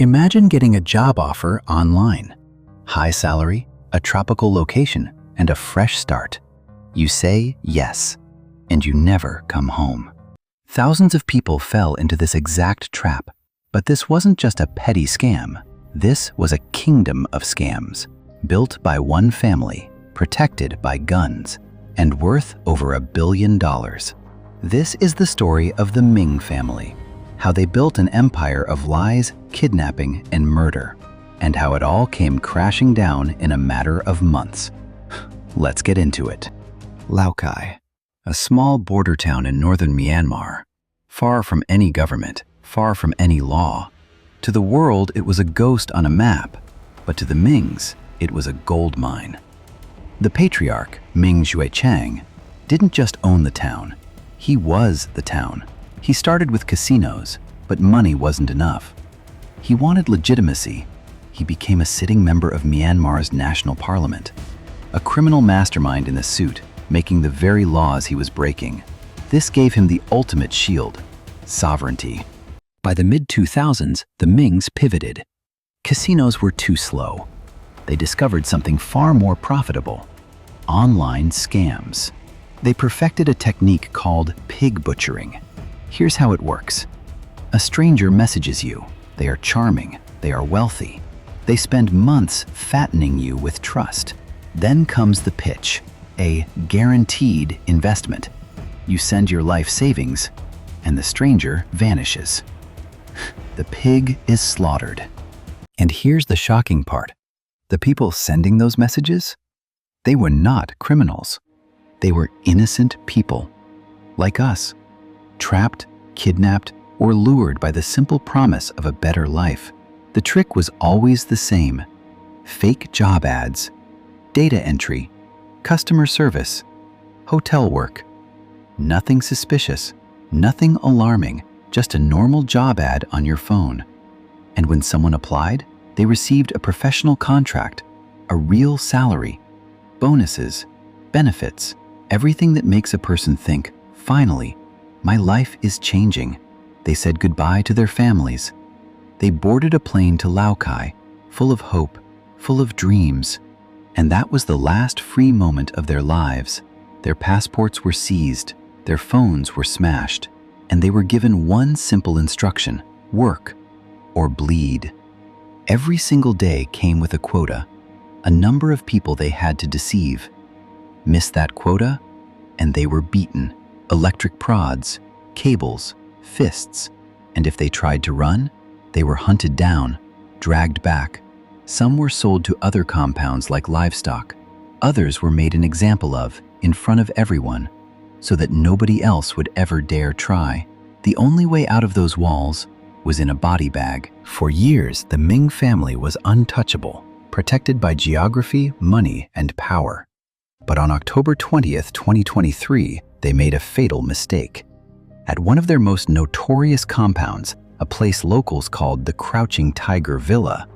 Imagine getting a job offer online. High salary, a tropical location, and a fresh start. You say yes, and you never come home. Thousands of people fell into this exact trap, but this wasn't just a petty scam. This was a kingdom of scams, built by one family, protected by guns, and worth over $1 billion. This is the story of the Ming family, how they built an empire of lies, kidnapping, and murder, and how it all came crashing down in a matter of months. Let's get into it. Laukkai, a small border town in northern Myanmar, far from any government, far from any law. To the world, it was a ghost on a map, but to the Mings, it was a gold mine. The patriarch, Ming didn't just own the town, he was the town. He started with casinos, but money wasn't enough. He wanted legitimacy. He became a sitting member of Myanmar's national parliament, a criminal mastermind in a suit, making the very laws he was breaking. This gave him the ultimate shield, sovereignty. By the mid-2000s, the Mings pivoted. Casinos were too slow. They discovered something far more profitable: online scams. They perfected a technique called pig butchering. Here's how it works. A stranger messages you. They are charming. They are wealthy. They spend months fattening you with trust. Then comes the pitch, a guaranteed investment. You send your life savings, and the stranger vanishes. The pig is slaughtered. And here's the shocking part. The people sending those messages, they were not criminals. They were innocent people, like us. Trapped, kidnapped, or lured by the simple promise of a better life. The trick was always the same: fake job ads, data entry, customer service, hotel work. Nothing suspicious, nothing alarming, just a normal job ad on your phone. And when someone applied, they received a professional contract, a real salary, bonuses, benefits, everything that makes a person think, finally, my life is changing. They said goodbye to their families. They boarded a plane to Laukkai, full of hope, full of dreams. And that was the last free moment of their lives. Their passports were seized, their phones were smashed, and they were given one simple instruction: work or bleed. Every single day came with a quota, a number of people they had to deceive. Miss that quota, and they were beaten. Electric prods, cables, fists, and if they tried to run, they were hunted down, dragged back. Some were sold to other compounds like livestock. Others were made an example of, in front of everyone, so that nobody else would ever dare try. The only way out of those walls was in a body bag. For years, the Ming family was untouchable, protected by geography, money, and power. But on October 20th, 2023, they made a fatal mistake. At one of their most notorious compounds, a place locals called the Crouching Tiger Villa,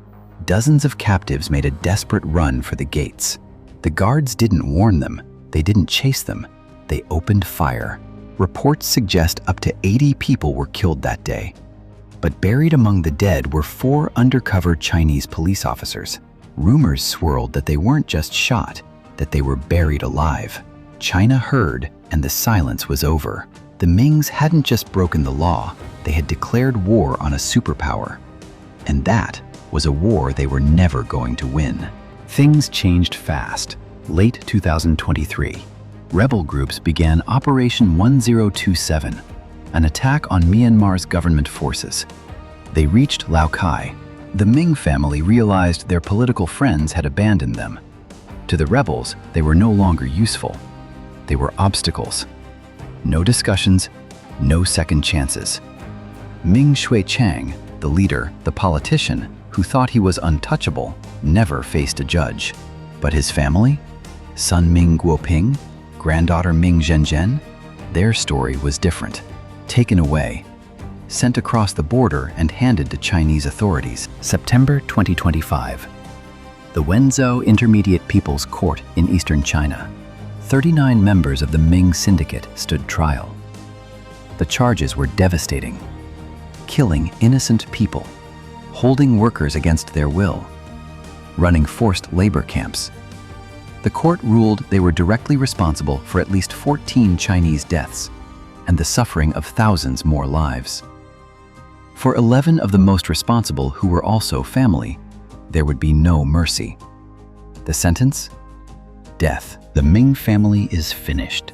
dozens of captives made a desperate run for the gates. The guards didn't warn them, they didn't chase them, they opened fire. Reports suggest up to 80 people were killed that day. But buried among the dead were 4 undercover Chinese police officers. Rumors swirled that they weren't just shot, that they were buried alive. China heard, and the silence was over. The Mings hadn't just broken the law, they had declared war on a superpower. And that was a war they were never going to win. Things changed fast. Late 2023, rebel groups began Operation 1027, an attack on Myanmar's government forces. They reached Laukkai. The Ming family realized their political friends had abandoned them. To the rebels, they were no longer useful. They were obstacles. No discussions, no second chances. Ming Xuechang, the leader, the politician, who thought he was untouchable, never faced a judge. But his family? Son Ming Guoping, granddaughter Ming Zhenjian? Their story was different. Taken away, sent across the border and handed to Chinese authorities. September 2025. The Wenzhou Intermediate People's Court in eastern China. 39 members of the Ming syndicate stood trial. The charges were devastating. Killing innocent people, holding workers against their will, running forced labor camps. The court ruled they were directly responsible for at least 14 Chinese deaths and the suffering of thousands more lives. For 11 of the most responsible who were also family, there would be no mercy. The sentence? Death. The Ming family is finished.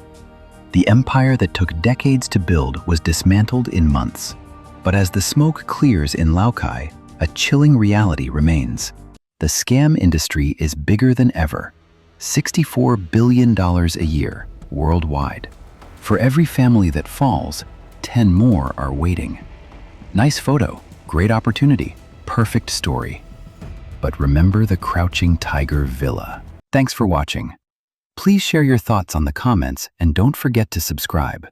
The empire that took decades to build was dismantled in months. But as the smoke clears in Laukkai, a chilling reality remains. The scam industry is bigger than ever. $64 billion a year, worldwide. For every family that falls, 10 more are waiting. Nice photo, great opportunity, perfect story. But remember the crouching tiger villa. Thanks for watching. Please share your thoughts on the comments and don't forget to subscribe.